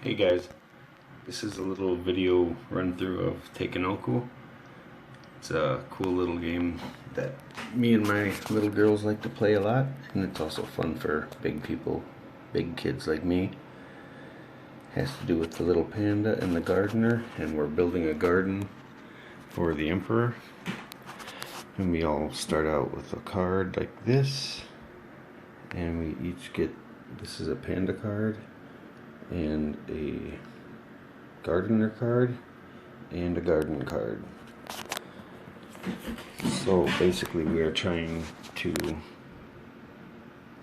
Hey guys, this is a little video run through of Takenoko. It's a cool little game that me and my little girls like to play a lot, and it's also fun for big people, big kids like me. It has to do with the little panda and the gardener, and we're building a garden for the emperor. And we all start out with a card like this, and we each get, this is a panda card, and a gardener card, and a garden card. So basically we are trying to,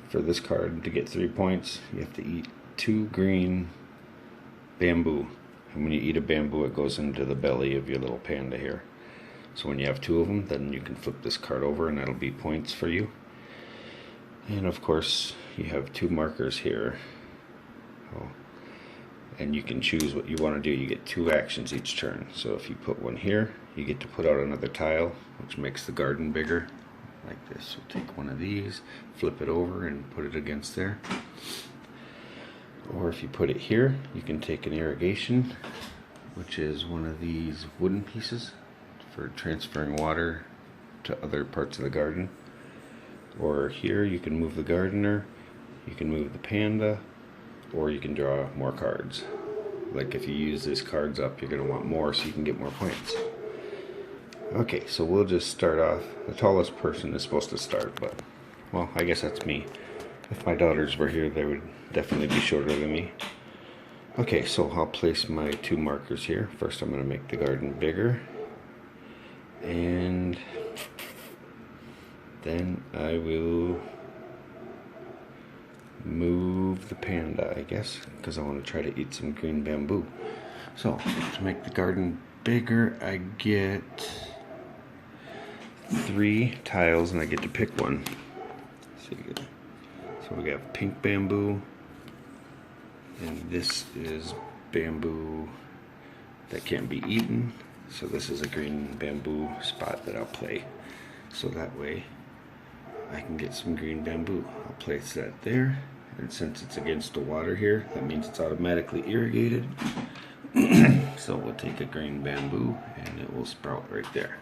for this card to get 3 points, you have to eat 2 green bamboo. And when you eat a bamboo, it goes into the belly of your little panda here. So when you have 2 of them, then you can flip this card over and that'll be points for you. And of course you have 2 markers here. And you can choose what you want to do. You get 2 actions each turn. So if you put one here, you get to put out another tile, which makes the garden bigger, like this. So take one of these, flip it over, and put it against there. Or if you put it here, you can take an irrigation, which is one of these wooden pieces for transferring water to other parts of the garden. Or here, you can move the gardener, you can move the panda, or you can draw more cards. Like if you use these cards up, you're going to want more so you can get more points. Okay, so we'll just start off. The tallest person is supposed to start, but, well, I guess that's me. If my daughters were here, they would definitely be shorter than me. Okay, so I'll place my 2 markers here. First I'm going to make the garden bigger. And then I will move the panda, I guess, because I want to try to eat some green bamboo. So to make the garden bigger, I get 3 tiles and I get to pick one. So we got pink bamboo, and this is bamboo that can't be eaten. So this is a green bamboo spot that I'll play. So that way I can get some green bamboo. I'll place that there, and since it's against the water here, that means it's automatically irrigated. So we'll take a green bamboo and it will sprout right there.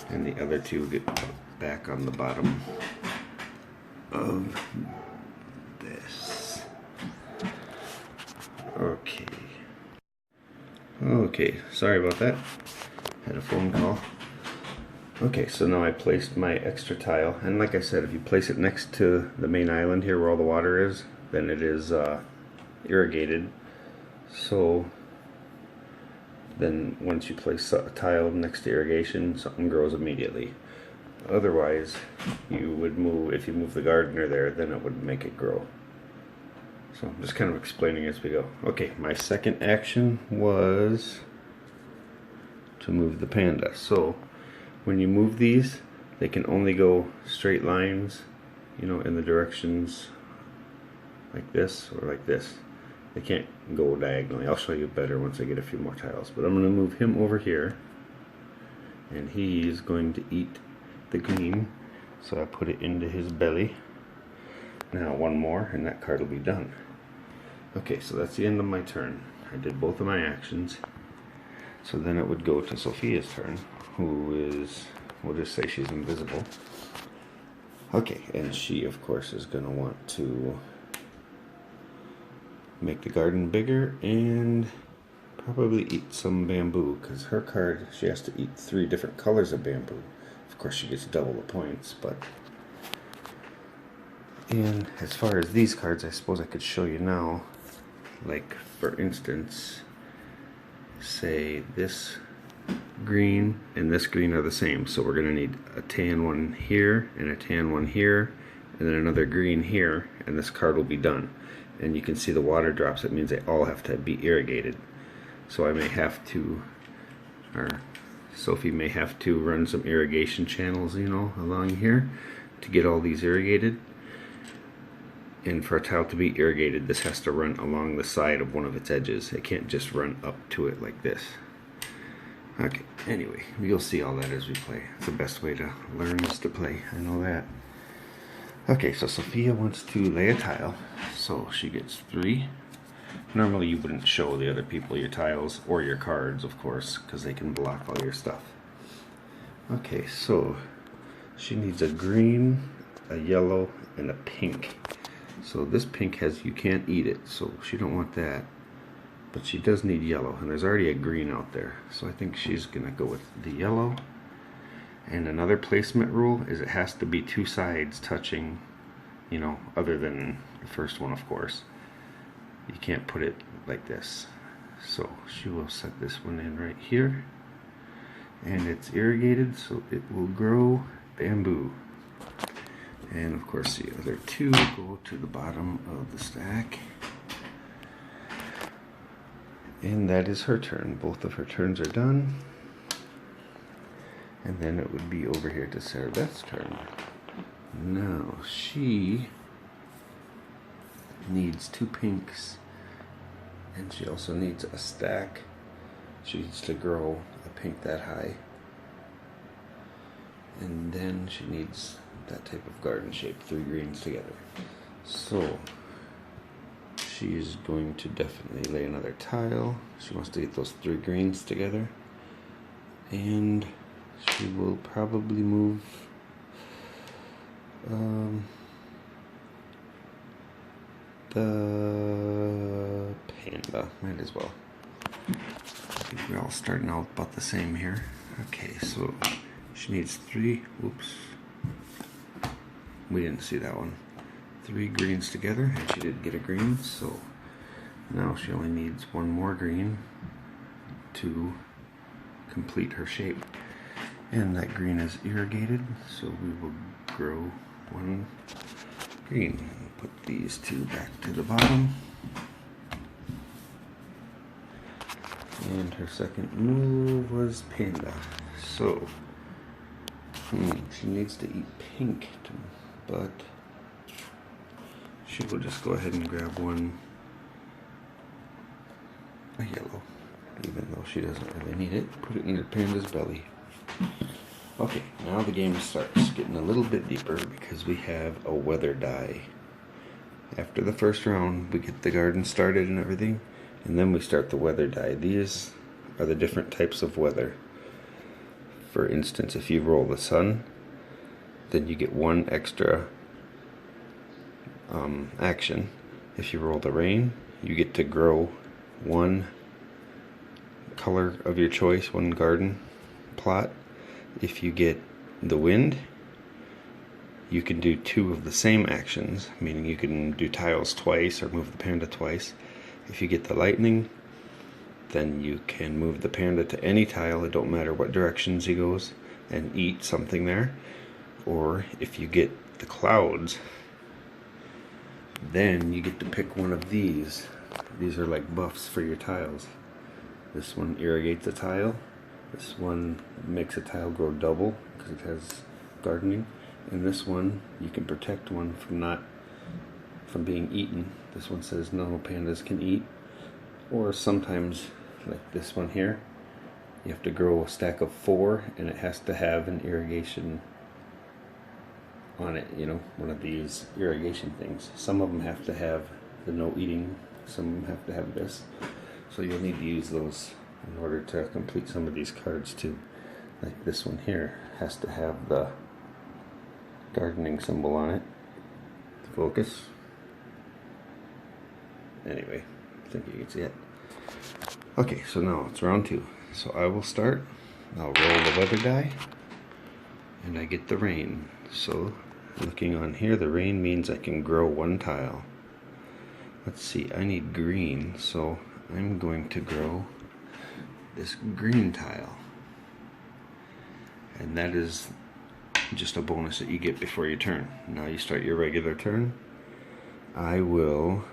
And the other 2 get put back on the bottom of this. Okay, sorry about that. Had a phone call. Okay, so now I placed my extra tile, and like I said, if you place it next to the main island here where all the water is, then it is irrigated. So then once you place a tile next to irrigation, something grows immediately. Otherwise, you would move, if you move the gardener there, then it would make it grow. So I'm just kind of explaining as we go. Okay, my second action was to move the panda. So when you move these, they can only go straight lines, you know, in the directions like this or like this. They can't go diagonally. I'll show you better once I get a few more tiles. But I'm going to move him over here, and he's going to eat the green. So I put it into his belly. Now one more, and that card will be done. Okay, so that's the end of my turn. I did both of my actions. So then it would go to Sophia's turn, who is, we'll just say she's invisible. Okay, and she of course is going to want to make the garden bigger and probably eat some bamboo, because her card, she has to eat 3 different colors of bamboo. Of course she gets double the points, but... And as far as these cards, I suppose I could show you now. Like, for instance, say this green and this green are the same, so we're going to need a tan one here and a tan one here and then another green here, and this card will be done. And you can see the water drops. It means they all have to be irrigated. So I may have to, or Sophie may have to run some irrigation channels, you know, along here to get all these irrigated. And for a tile to be irrigated, this has to run along the side of one of its edges. It can't just run up to it like this. Okay, anyway, you'll see all that as we play. It's the best way to learn is to play, I know that. Okay, so Sophia wants to lay a tile, so she gets 3 Normally you wouldn't show the other people your tiles or your cards, of course, because they can block all your stuff. Okay, so she needs a green, a yellow, and a pink. So this pink has, you can't eat it, so she don't want that. But she does need yellow, and there's already a green out there. So I think she's gonna go with the yellow. And another placement rule is it has to be two sides touching, you know, other than the first one, of course. You can't put it like this. So she will set this one in right here. And it's irrigated, so it will grow bamboo. And of course the other two go to the bottom of the stack. And that is her turn. Both of her turns are done. And then it would be over here to Sarah Beth's turn. Now she needs two pinks, and she also needs a stack. She needs to grow a pink that high, and then she needs that type of garden shape, 3 greens together. So she is going to definitely lay another tile. She wants to get those 3 greens together, and she will probably move the panda. Might as well. I think we're all starting out about the same here. Okay, so she needs 3. Oops. We didn't see that one. 3 greens together, and she did get a green, so now she only needs 1 more green to complete her shape. And that green is irrigated, so we will grow 1 green. Put these 2 back to the bottom. And her second move was panda. So she needs to eat pink, but she will just go ahead and grab 1 a yellow, even though she doesn't really need it. Put it in her panda's belly. Okay, now the game starts getting a little bit deeper because we have a weather die. After the first round, we get the garden started and everything, and then we start the weather die. These are the different types of weather. For instance, if you roll the sun, then you get 1 extra action. If you roll the rain, you get to grow 1 color of your choice, 1 garden plot. If you get the wind, you can do 2 of the same actions, meaning you can do tiles twice or move the panda twice. If you get the lightning, then you can move the panda to any tile, it don't matter what directions he goes, and eat something there. Or if you get the clouds, then you get to pick one of these. These are like buffs for your tiles. This one irrigates a tile. This one makes a tile grow double because it has gardening. And this one, you can protect one from being eaten. This one says no pandas can eat. Or sometimes, like this one here, you have to grow a stack of 4 and it has to have an irrigation on it, you know, one of these irrigation things. Some of them have to have the no eating, some of them have to have this. So you'll need to use those in order to complete some of these cards too. Like this one here has to have the gardening symbol on it to focus. Anyway, I think you can see it. Okay, so now it's round 2. So I will start. I'll roll the weather die, and I get the rain. So looking on here, the rain means I can grow 1 tile. Let's see, I need green, so I'm going to grow this green tile. And that is just a bonus that you get before your turn. Now you start your regular turn. I will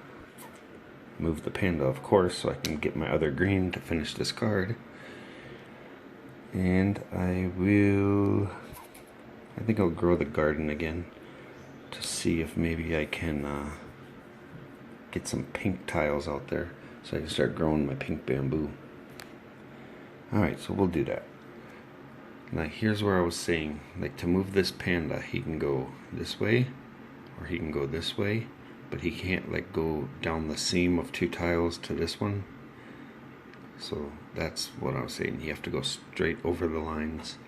move the panda, of course, so I can get my other green to finish this card. And I think I'll grow the garden again to see if maybe I can get some pink tiles out there so I can start growing my pink bamboo. Alright, so we'll do that. Now here's where I was saying, like, to move this panda, he can go this way, or he can go this way, but he can't like go down the seam of 2 tiles to this one. So that's what I was saying. You have to go straight over the lines.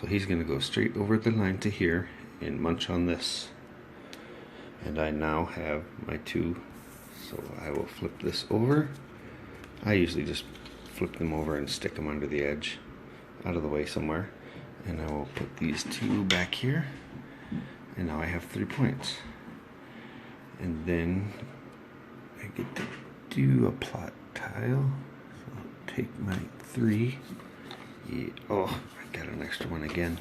So he's going to go straight over the line to here and munch on this. And I now have my 2. So I will flip this over. I usually just flip them over and stick them under the edge, out of the way somewhere. And I will put these 2 back here. And now I have 3 points. And then I get to do a plot tile. So I'll take my 3. Yeah. Oh, I got an extra one again.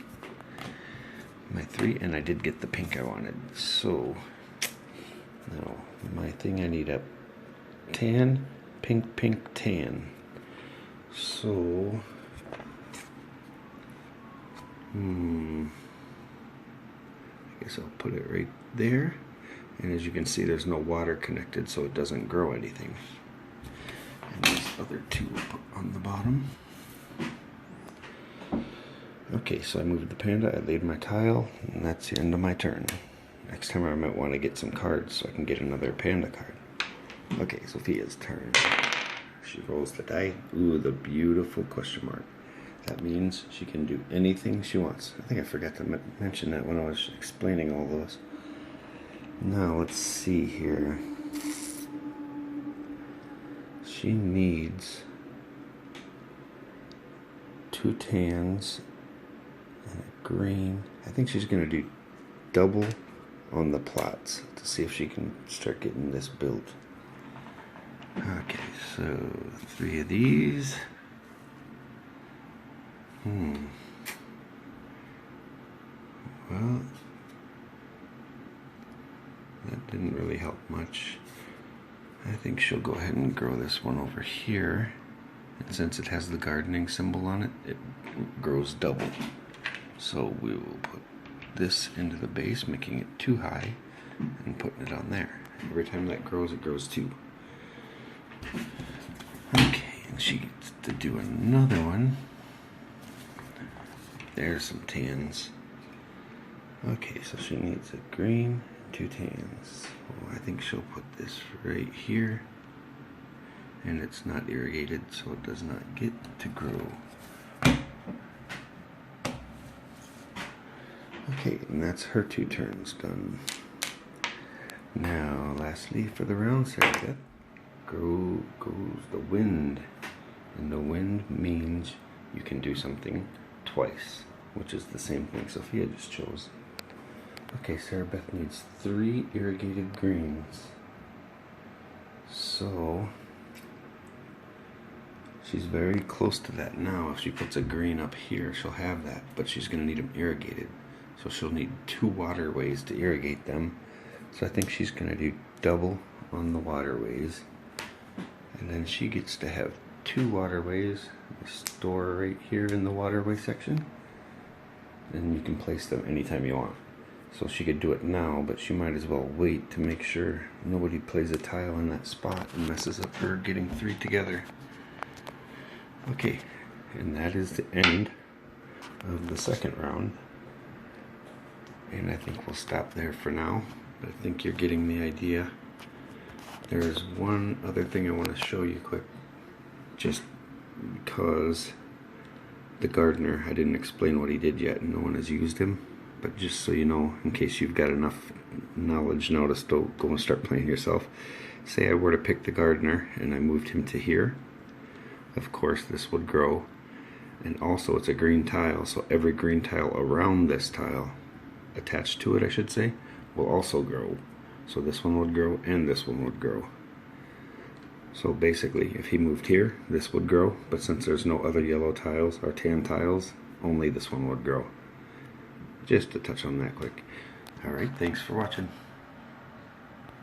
My 3, and I did get the pink I wanted. So now my thing, I need a tan, pink, pink, tan. So I guess I'll put it right there. And as you can see, there's no water connected, so it doesn't grow anything. And these other 2 will put on the bottom. Okay, so I moved the panda, I laid my tile, and that's the end of my turn. Next time I might want to get some cards so I can get another panda card. Okay, Sophia's turn. She rolls the die. Ooh, the beautiful question mark. That means she can do anything she wants. I think I forgot to mention that when I was explaining all those. Now, let's see here. She needs 2 tans and a green. I think she's going to do double on the plots to see if she can start getting this built. Okay, so 3 of these. Well, that didn't really help much. I think she'll go ahead and grow this one over here. And since it has the gardening symbol on it, it grows double. So we will put this into the base, making it too high, and putting it on there. Every time that grows, it grows 2. Okay, and she gets to do another one. There's some tans. Okay, so she needs a green, 2 tans. So I think she'll put this right here. And it's not irrigated, so it does not get to grow. Okay, and that's her 2 turns done. Now, lastly, for the round circuit, goes the wind. And the wind means you can do something twice, which is the same thing Sophia just chose. Okay, Sarah Beth needs 3 irrigated greens. So she's very close to that now. If she puts a green up here, she'll have that, but she's going to need them irrigated. So she'll need 2 waterways to irrigate them. So I think she's going to do double on the waterways. And then she gets to have 2 waterways. Store right here in the waterway section. And you can place them anytime you want. So she could do it now, but she might as well wait to make sure nobody plays a tile in that spot and messes up her getting 3 together. Okay, and that is the end of the second round. And I think we'll stop there for now. But I think you're getting the idea. There's one other thing I want to show you quick. Just because the gardener, I didn't explain what he did yet and no one has used him. But just so you know, in case you've got enough knowledge now to still go and start playing yourself. Say I were to pick the gardener and I moved him to here. Of course this would grow. And also it's a green tile, so every green tile around this tile, attached to it I should say, will also grow. So this one would grow and this one would grow. So basically if he moved here, this would grow, but since there's no other yellow tiles or tan tiles, only this one would grow. Just to touch on that quick. Alright, thanks for watching.